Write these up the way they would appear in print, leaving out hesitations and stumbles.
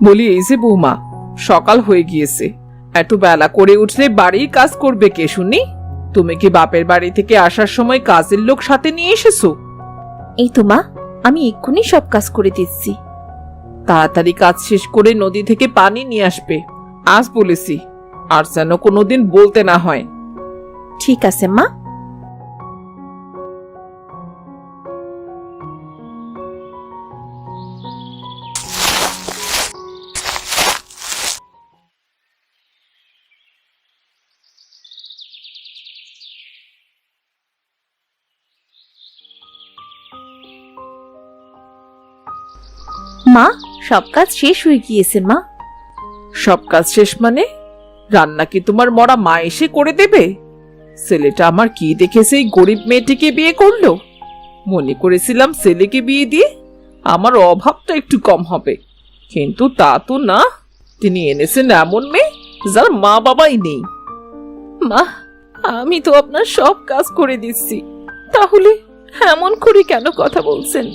বলি, এই যে বৌমা, সকাল হয়ে গিয়েছে, এত বেলা করে উঠলে বাড়ির কাজ করবে কে শুনি? তুমি কি বাপের বাড়ি থেকে আসার সময় কাজের লোক সাথে নিয়ে এসেছো? এই তো মা, আমি এক্ষুনি সব কাজ করে দিচ্ছি। তাড়াতাড়ি কাজ শেষ করে নদী থেকে পানি নিয়ে আসবে, আজ বলেছি, আর যেন কোনোদিন বলতে না হয়। ঠিক আছে মা। মা, সব কাজ শেষ হয়ে গিয়েছে মা। সব কাজ শেষ মানে? রান্না কি তোমার মরা মা এসে করে দেবে? ছেলেটা আমার কি দেখে সেই গরিব মেয়েটিকে বিয়ে করলো? মনে করেছিলাম ছেলেকে বিয়ে দিয়ে আমার অভাবটা একটু কম হবে, কিন্তু তা তো না। তিনি এনেছেন এমন মেয়ে যার মা বাবাই নেই। মা, আমি তো আপনার সব কাজ করে দিচ্ছি, তাহলে এমন করে কেন কথা বলছেন?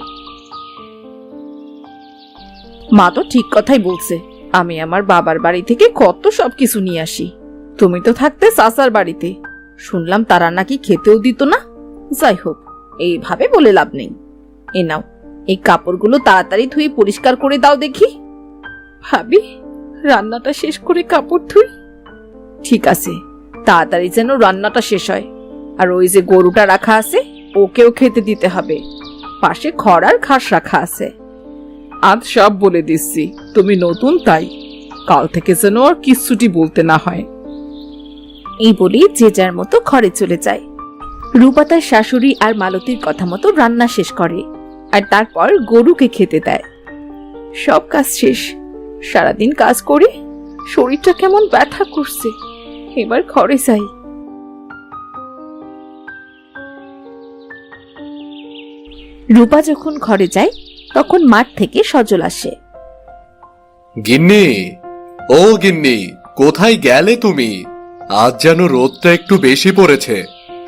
মা তো ঠিক কথাই বলছে। আমি আমার বাবার বাড়ি থেকে কত সবকিছু নিয়ে আসি। তুমি তো থাকতে চাচার বাড়িতে, শুনলাম তারা নাকি খেতেও দিত না। যাই হোক, এইভাবে বলে লাভ নেই। এ নাও, এই কাপড়গুলো তাড়াতাড়ি ধুয়ে পরিষ্কার করে দাও দেখি। ভাবি, রান্নাটা শেষ করে কাপড় ধুই। ঠিক আছে, তাড়াতাড়ি যেন রান্নাটা শেষ হয়। আর ওই যে গরুটা রাখা আছে, ওকেও খেতে দিতে হবে। পাশে খড় আর ঘাস রাখা আছে। আজ সব বলে দিচ্ছি, তুমি নতুন তাই, কাল থেকে যেন আর কিচ্ছুটি বলতে না হয়। এই বলি যে যার মতো ঘরে চলে যায়। রূপা তার শাশুড়ি আর মালতীর কথা মতো রান্না শেষ করে, আর তারপর গরুকে খেতে দেয়। সব কাজ শেষ। সারাদিন কাজ করে শরীরটা কেমন ব্যথা করছে। এবার ঘরে যাই। রূপা যখন ঘরে যায়, তখন মাঠ থেকে সজল আসে। গিন্নি, ও গিন্নি, কোথায় গেলে তুমি? আজ যেন রোদটা একটু বেশি পড়েছে,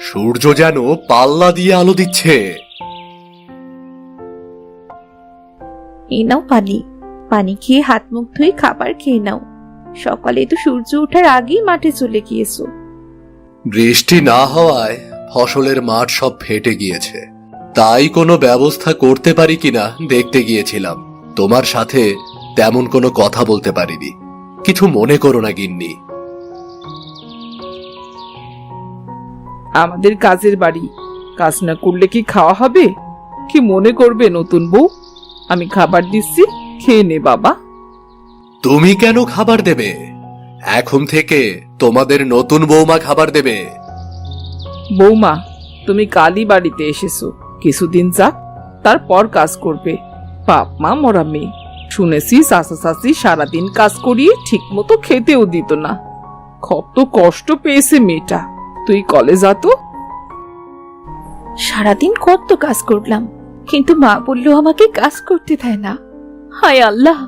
সূর্য যেন পাল্লা দিয়ে আলো দিচ্ছে। এই নাও পানি। পানি খেয়ে হাত মুখ ধুয়ে খাবার খেয়ে নাও। সকালে তো সূর্য ওঠার আগেই মাঠে চলে গিয়েছো। বৃষ্টি না হওয়ায় ফসলের মাঠ সব ফেটে গিয়েছে, তাই কোনো ব্যবস্থা করতে পারি কিনা দেখতে গিয়েছিলাম। তোমার সাথে তেমন কোনো কথা বলতে পারিনি, কিছু মনে করো না গিন্নি। আমাদের কাজের বাড়ি, কাজ না করলে কি খাওয়া হবে? কি মনে করবে নতুন বউ? আমি খাবার দিচ্ছি, খেয়ে নে বাবা। তুমি কেন খাবার দেবে? এখন থেকে তোমাদের নতুন বৌমা খাবার দেবে। বৌমা, তুমি কালই বাড়িতে এসেছো, কিছুদিন যাক, তারপর কাজ করবে। বাপ মা মরা মেয়ে, শুনেছি চাচা চাচি সারাদিন কাজ করিয়ে ঠিক মতো খেতেও দিত না। কত কষ্ট পেয়েছে মেয়েটা। তুই কলে যা তো। সারাদিন কত কাজ করলাম, কিন্তু মা বললো আমাকে কাজ করতে দেয় না। হায় আল্লাহ,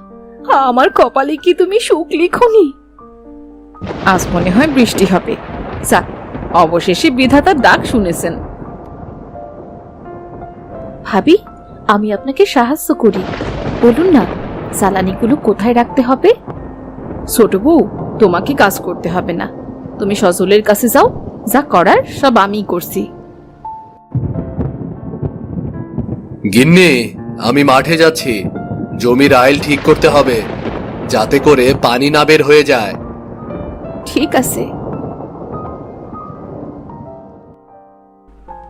আমার কপালে কি তুমি সুখ লিখোনি? আজ মনে হয় বৃষ্টি হবে। যাক, অবশেষে বিধাতার ডাক শুনেছেন। ভাবি, আমি আপনাকে সাহায্য করি। বলুন না, জ্বালানিগুলো কোথায় রাখতে হবে? ছোট বউ, তোমাকে কাজ করতে হবে না। তুমি সজলের কাছে যাও, যা করার সব আমিই করছি। গিন্নি, আমি মাঠে যাচ্ছি, জমির আইল ঠিক করতে হবে, যাতে করে পানি না বের হয়ে যায়। ঠিক আছে।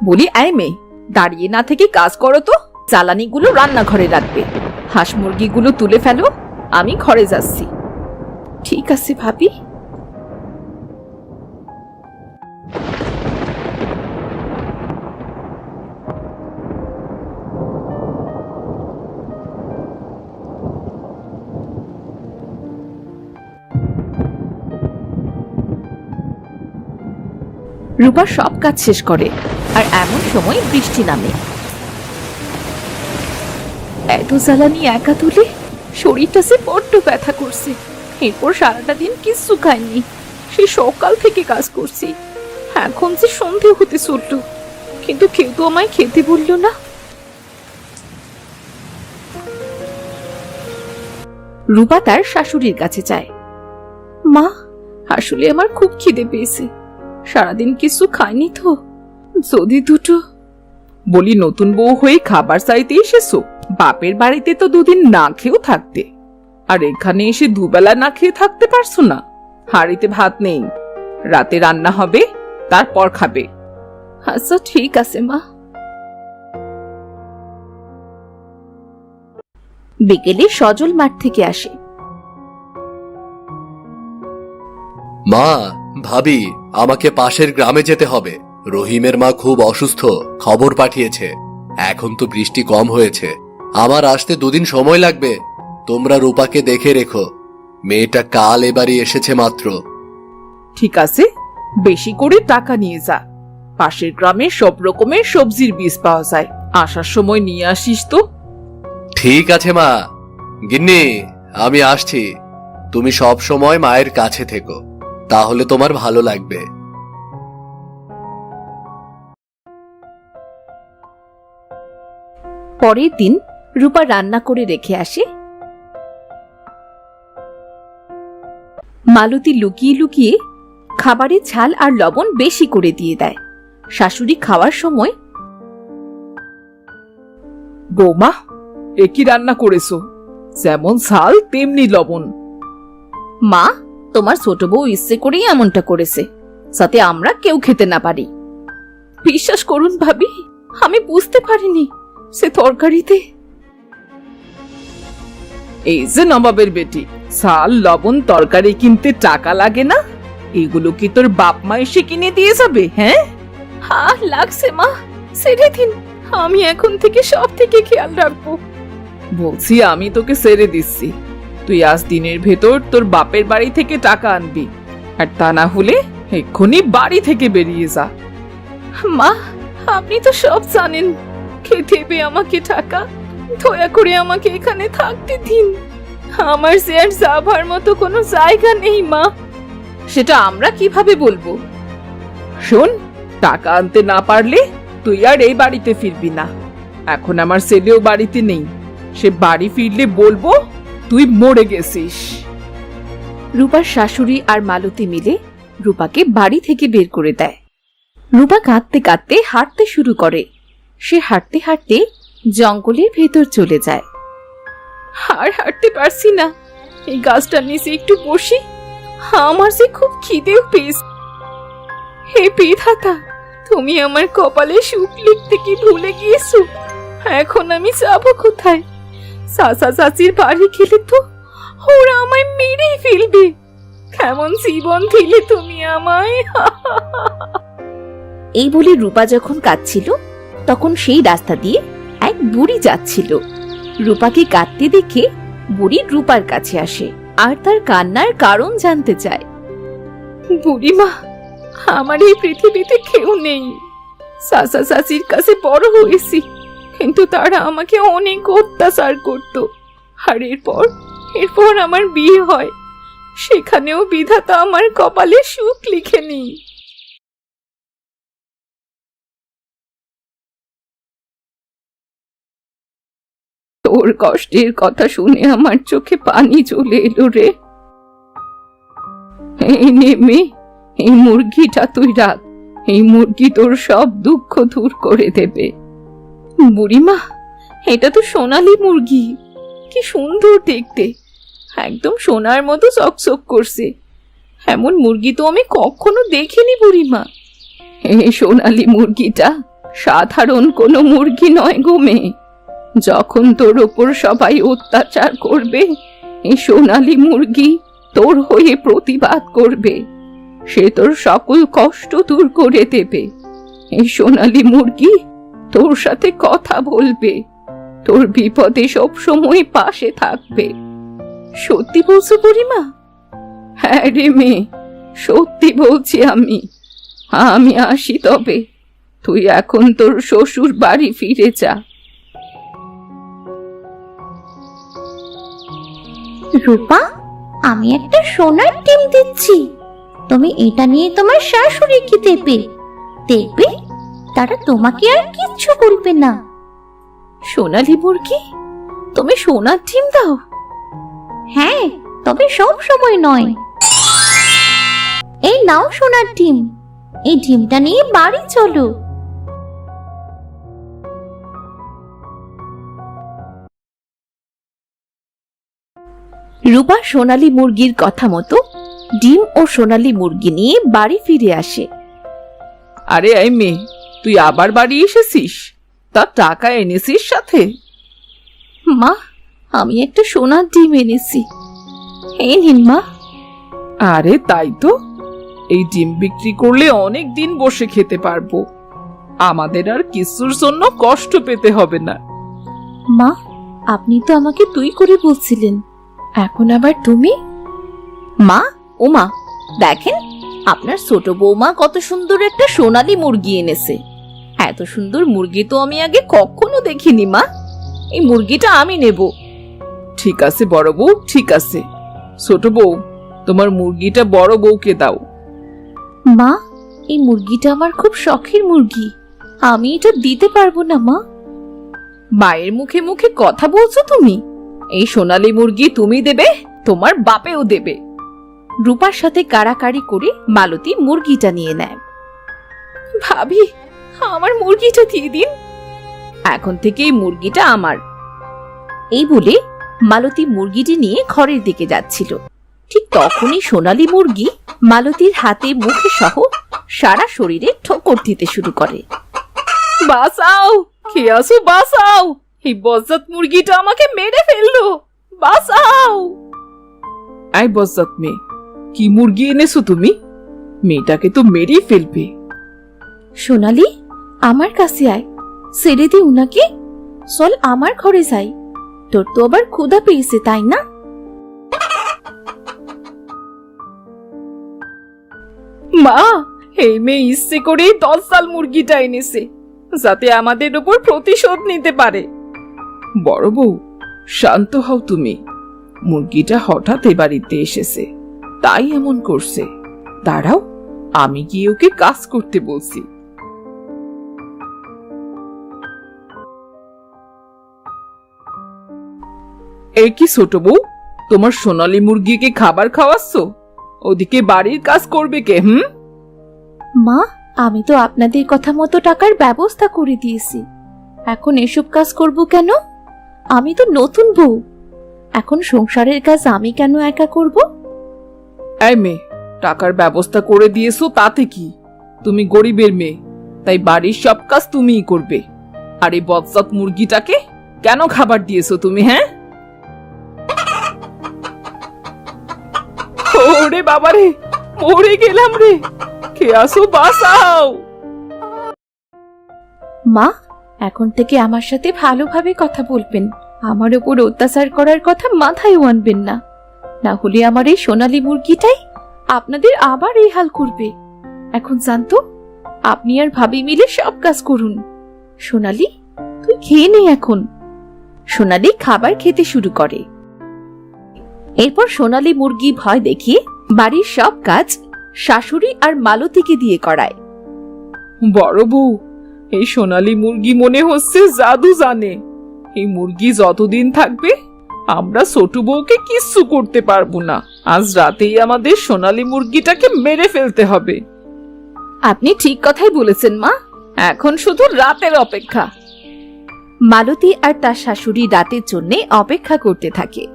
বলি, আয় মেয়ে, দাঁড়িয়ে না থেকে কাজ করো তো। জ্বালানিগুলো রান্নাঘরে রাখবে, হাঁস মুরগিগুলো তুলে ফেলো, আমি ঘরে যাচ্ছি। ঠিক আছে ভাবি। রূপা সব কাজ শেষ করে, আর এমন সময় বৃষ্টি নামে। এত জ্বালানি একা তুলে শরীরটা সে বড্ড ব্যথা করছে। এরপর সারাটা দিন কিচ্ছু খাইনি, সে সকাল থেকে কাজ করছি। এখন যে সন্ধে হতে চলল, কিন্তু কেউ তো আমায় খেতে বলল না। রূপা তার শাশুড়ির কাছে যায়। মা, আসলে আমার খুব খিদে পেয়েছে, সারাদিন কিছু খাইনি তো, যদি দুটো। বলি, নতুন বউ হয়ে খাবার চাইতে এসেছো? বাপের বাড়িতে তো দুদিন না খেয়েও থাকতে, আর এখানে এসে দুবেলা না খেয়ে থাকতে পারছো না? হাঁড়িতে ভাত নেই, রাতে রান্না হবে, তারপর খাবে। আচ্ছা ঠিক আছে মা। বিকেলে সজল মাঠ থেকে আসে। মা, ভাবি, আমাকে পাশের গ্রামে যেতে হবে। রহিমের মা খুব অসুস্থ, খবর পাঠিয়েছে। এখন তো বৃষ্টি কম হয়েছে, আমার আসতে দুদিন সময় লাগবে। তোমরা রূপাকে দেখে রেখো, মেয়েটা কাল এবারই এসেছে মাত্র। ঠিক আছে, বেশি করে টাকা নিয়ে যা। পাশের গ্রামে সব রকমের সবজির বীজ পাওয়া যায়, আসার সময় নিয়ে আসিস তো। ঠিক আছে মা। গিন্নি, আমি আসছি। তুমি সব সময় মায়ের কাছে থেকো, তাহলে তোমার ভালো লাগবে। পরের দিন রূপা রান্না করে রেখে আসে। মালতী লুকিয়ে লুকিয়ে খাবারে ঝাল আর লবণ বেশি করে দিয়ে দেয়। শাশুড়ি খাওয়ার সময়, বৌমা, এ কি রান্না করেছো? যেমন ঝাল তেমনি লবণ। মা, তোমার ছোট বউ ইচ্ছে করেই এমনটা করেছে, যাতে আমরা কেউ খেতে না পারি। বিশ্বাস করুন ভাবি, আমি বুঝতে পারিনি সে তরকারিতে। এই যে নবাবের বেটি, ঝাল লবণ তরকারি কিনতে টাকা লাগে না? এগুলো কি তোর বাপ মা এসে কিনে দিয়ে যাবে? হ্যাঁ, হ্যাঁ লাগছে মা, ছেড়ে দিন, আমি এখন থেকে সব থেকে খেয়াল রাখবো। বলছি, আমি তোকে ছেড়ে দিচ্ছি। তুই আজ দিনের ভেতর তোর বাপের বাড়ি থেকে টাকা আনবি, আর তা না হলে এক্ষুনি বাড়ি থেকে বেরিয়ে যা। মা, আপনি তো সব জানেন, কে দেবে আমাকে টাকা? দয়া করে আমাকে এখানে থাকতে দিন, আমার যে আর যাবার মতো কোনো জায়গা নেই মা। সেটা আমরা কিভাবে বলবো? শোন, টাকা আনতে না পারলে তুই আর এই বাড়িতে ফিরবি না। এখন আমার ছেলেও বাড়িতে নেই, সে বাড়ি ফিরলে বলবো তুই মরে গেছিস। রূপার শাশুড়ি আর মালতী মিলে রূপাকে বাড়ি থেকে বের করে দেয়। রূপা কাঁদতে কাঁদতে হাঁটতে শুরু করে। সে হাঁটতে হাঁটতে জঙ্গলের ভেতর চলে যায়। আর হাঁটতে পারছি না, এই গাছটার নিচে একটু বসি, আমার যে খুব খিদেও পেয়েছে। হে বিধাতা, তুমি আমার কপালে সুখ লিখতে কি ভুলে গিয়েছো? এখন আমি যাবো কোথায়? চাচা চাচির বাড়ি গেলে তো ওরা আমায় মেরেই ফেলবে। কেমন জীবন দিলে তুমি আমায়। এই বলে রূপা যখন কাঁদছিল, তখন সেই রাস্তা দিয়ে এক বুড়ি যাচ্ছিল। রূপাকে কাঁদতে দেখে বুড়ি রূপার কাছে আসে আর তার কান্নার কারণ জানতে চায়। বুড়িমা, আমার এই পৃথিবীতে কেউ নেই। চাচা চাচির কাছে বড় হয়েছি, কিন্তু তারা আমাকে অনেক অত্যাচার করত। আর এরপর আমার বিয়ে হয়, সেখানেও বিধাতা আমার কপালে সুখ লিখেনি। তোর কষ্টের কথা শুনে আমার চোখে পানি চলে এলো রে। এই নে মেয়ে, এই মুরগিটা তুই রাখ, এই মুরগি তোর সব দুঃখ দূর করে দেবে। বুড়িমা, এটা তো সোনালী মুরগি, কি সুন্দর দেখতে, একদম সোনার মতো চকচক করছে। এমন মুরগি তো আমি কখনো দেখিনি বুড়িমা। এই সোনালী মুরগিটা সাধারণ কোনো মুরগি নয় গো মেয়ে। যখন তোর ওপর সবাই অত্যাচার করবে, এই সোনালী মুরগি তোর হয়ে প্রতিবাদ করবে, সে তোর সকল কষ্ট দূর করে দেবে। এই সোনালী মুরগি তোর সাথে কথা বলবে, তোর বিপদে সব সময় পাশে থাকবে। সত্যি বলছো বুড়িমা? হ্যাঁ রে মেয়ে, সত্যি বলছি আমি। আমি আসি তবে, তুই এখন তোর শ্বশুর বাড়ি ফিরে যা। রূপা, আমি একটা সোনার ডিম দিচ্ছি, তুমি এটা নিয়ে তোমার শাশুড়িকে দেবে। দেখবে তারা তোমাকে আর কিচ্ছু বলবে না। সোনালি মুরগি, তুমি সোনার ডিম দাও? হ্যাঁ, তবে সব সময় নয়। এই নাও সোনার ডিম, এই ডিমটা নিয়ে বাড়ি চলো। রূপা সোনালি মুরগির কথা মতো ডিম ও সোনালি মুরগি নিয়ে বাড়ি ফিরে আসে। আরে এই মেয়ে, তুই আবার বাড়ি এসেছিস? তা টাকা এনেছিস সাথে? মা, আমি একটা সোনার ডিম এনেছি, এই নিন মা। আরে তাই তো, এই ডিম বিক্রি করলে অনেক দিন বসে খেতে পারবো। আমাদের আর কিছুর জন্য কষ্ট পেতে হবে না। মা, আপনি তো আমাকে তুই করে বলছিলেন, এখন আবার তুমি? মা, ও মা, দেখেন আপনার ছোট বৌমা কত সুন্দর একটা সোনালী মুরগি এনেছে। এত সুন্দর মুরগি তো আমি আগে কখনো দেখিনি। মা, এই মুরগিটা আমি নেব। ঠিক আছে বড় বউ, ঠিক আছে। ছোট বউ, তোমার মুরগিটা বড় বউকে দাও। মা, এই মুরগিটা আমার খুব শখের মুরগি, আমি এটা দিতে পারবো না। মা, মায়ের মুখে মুখে কথা বলছো তুমি? এই সোনালী মুরগি তুমি দেবে, তোমার বাপেও দেবে। রূপার সাথে কাড়াকাড়ি করে মালতী মুরগিটা নিয়ে নেয়। ভাবি, আমার মুরগিটা দিয়ে দিন, এখন থেকে এই মুরগিটা আমার। এই বলে মালতী মুরগিটি নিয়ে ঘরের দিকে যাচ্ছিল। ঠিক তখনই সোনালী মুরগি মালতীর হাতে মুখে সহ সারা শরীরে ঠোকর দিতে শুরু করে। বাঁচাও, খেয়ে আসো, বাঁচাও, এই বজ্জাত মুরগিটা আমাকে মেরে ফেললো, বাঁচাও। আই বজ্জাত মেয়ে, কি মুরগি এনেছো তুমি? মেয়েটাকে তো মেরেই ফেলবে। সোনালি, আমার কাছে আয়, ছেড়ে দি উনাকে, চল আমার ঘরে যাই। তোর তো আবার ক্ষুধা পেয়েছে, তাই না? মা, এই মেয়ে ইচ্ছে করেই 10 সাল মুরগিটা এনেছে, যাতে আমাদের উপর প্রতিশোধ নিতে পারে। বড় বউ, শান্ত হও তুমি। মুরগিটা হঠাৎ এ বাড়িতে এসেছে, তাই এমন করছে। দাঁড়াও, আমি গিয়ে ওকে কাজ করতে বলছি। এই কি ছোট বউ, তোমার সোনালী মুরগিকে খাবার খাওয়াচ্ছ? ওদিকে বাড়ির কাজ করবে কে? মা, আমি তো আপনাদের কথা মতো টাকার ব্যবস্থা করে দিয়েছি, এখন এসব কাজ করব কেন? আমি তো নতুন বউ, এখন সংসারের কাজ আমি কেন একা করব? এই মেয়ে, টাকার ব্যবস্থা করে দিয়েছো তাতে কি? তুমি গরিবের মেয়ে, তাই বাড়ির সব কাজ তুমিই করবে। আর এই বজ্জাত মুরগিটাকে কেন খাবার দিয়েছো তুমি? হ্যাঁ, ওরে বাবারে, মরে গেলাম রে, কে আসো, বাঁচাও। মা, এখন থেকে আমার সাথে ভালোভাবে কথা বলবেন, আমার উপর অত্যাচার করার কথা মাথায় আনবেন না, না হলে আমার এই সোনালী মুরগিটাই আপনাদের আবার এই হাল করবে। এখন জানতো, আপনি আর ভাবি মিলে সব কাজ করুন। সোনালী, তুই খেয়ে নে এখন। সোনালী খাবার খেতে শুরু করে। এরপর সোনালী মুরগি ভয় দেখিয়ে বাড়ির সব কাজ শাশুড়ি আর মালতীকে দিয়ে করায়। বড় বউ, এই সোনালী মুরগি মনে হচ্ছে জাদু জানে। এই মুরগি যতদিন থাকবে আমরা ছোট বউকে কিচ্ছু করতে পারবো না। আজ রাতেই আমাদের সোনালী মুরগিটাকে মেরে ফেলতে হবে। আপনি ঠিক কথাই বলেছেন মা, এখন শুধু রাতের অপেক্ষা। মালতী আর তার শাশুড়ি রাতের জন্য অপেক্ষা করতে থাকে।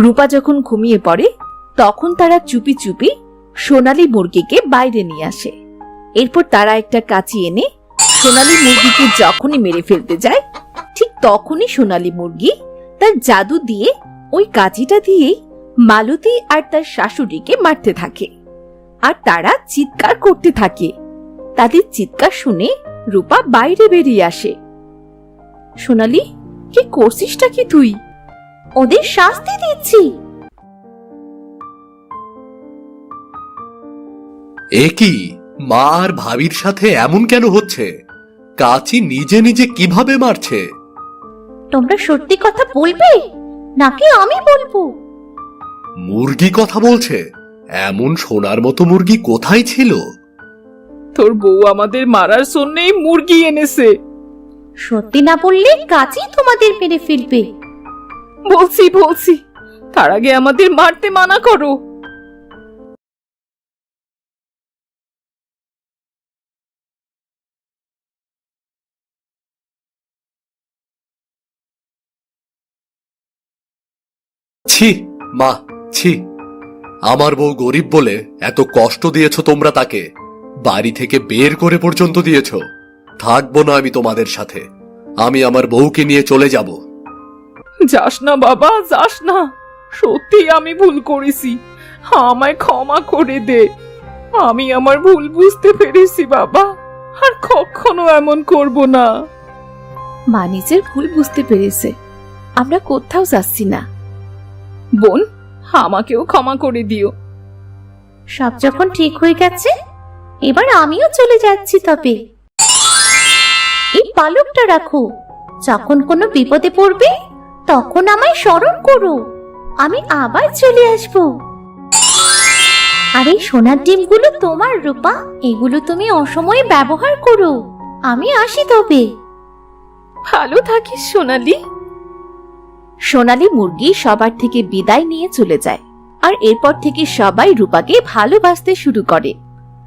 রূপা যখন ঘুমিয়ে পড়ে, তখন তারা চুপি চুপি সোনালী মুরগিকে বাইরে নিয়ে আসে। এরপর তারা একটা কাঁচি এনে সোনালী মুরগিকে যখনই মেরে ফেলতে যায়, ঠিক তখনই সোনালী মুরগি তার জাদু দিয়ে ওই কাঁচিটা দিয়েই মালতী আর তার শাশুড়িকে মারতে থাকে। আর তারা চিৎকার করতে থাকে। তাদের চিৎকার শুনে রূপা বাইরে বেরিয়ে আসে। সোনালী, কি করছিসটা কি তুই? ওদের শাস্তি দিচ্ছি। এ কি, মা আর ভাবির সাথে এমন কেন হচ্ছে? কাচি নিজে নিজে কিভাবে মারছে? তোমরা সত্যি কথা বলবে নাকি আমি বলবো? মুরগি কথা বলছে? এমন সোনার মতো মুরগি কোথায় ছিল? তোর বউ আমাদের মারার জন্যই মুরগি এনেছে। সত্যি না বললে গাছই তোমাদের মেরে ফেলবে। বলছি তার আগে আমাদের মারতে মানা করো। ছি মা, ছি। আমার বউ গরিব বলে এত কষ্ট দিয়েছো তোমরা তাকে, বাড়ি থেকে বের করে পর্যন্ত দিয়েছো। থাকবো না আমি তোমাদের সাথে, আমি আমার বউকে নিয়ে চলে যাব। যাস না বাবা, যাস না। সত্যি আমি ভুল করেছি, আমায় ক্ষমা করে দে। আমি আমার ভুল বুঝতে পেরেছি বাবা, আর কখনো এমন করব না। মা নিজের ভুল বুঝতে পেরেছে। আমরা কোথাও যাচ্ছি না। বোন, আমাকেও ক্ষমা করে দিও। সব যখন ঠিক হয়ে গেছে, এবার আমিও চলে যাচ্ছি। তবে এই পালকটা রাখো, যখন কোনো বিপদে পড়বে তখন আমায় স্মরণ করো, আমি আবার চলে আসবো। আর এই সোনার ডিমগুলো তোমার, রূপা, এগুলো তুমি অসময়ে ব্যবহার করো। আমি আসি তবে। ভালো থাকিস সোনালি। সোনালী মুরগি সবার থেকে বিদায় নিয়ে চলে যায়, আর এরপর থেকে সবাই রূপাকে ভালোবাসতে শুরু করে।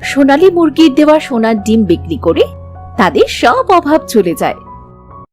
সোনালী মুরগির দেওয়া সোনার ডিম বিক্রি করে তাদের সব অভাব চলে যায়।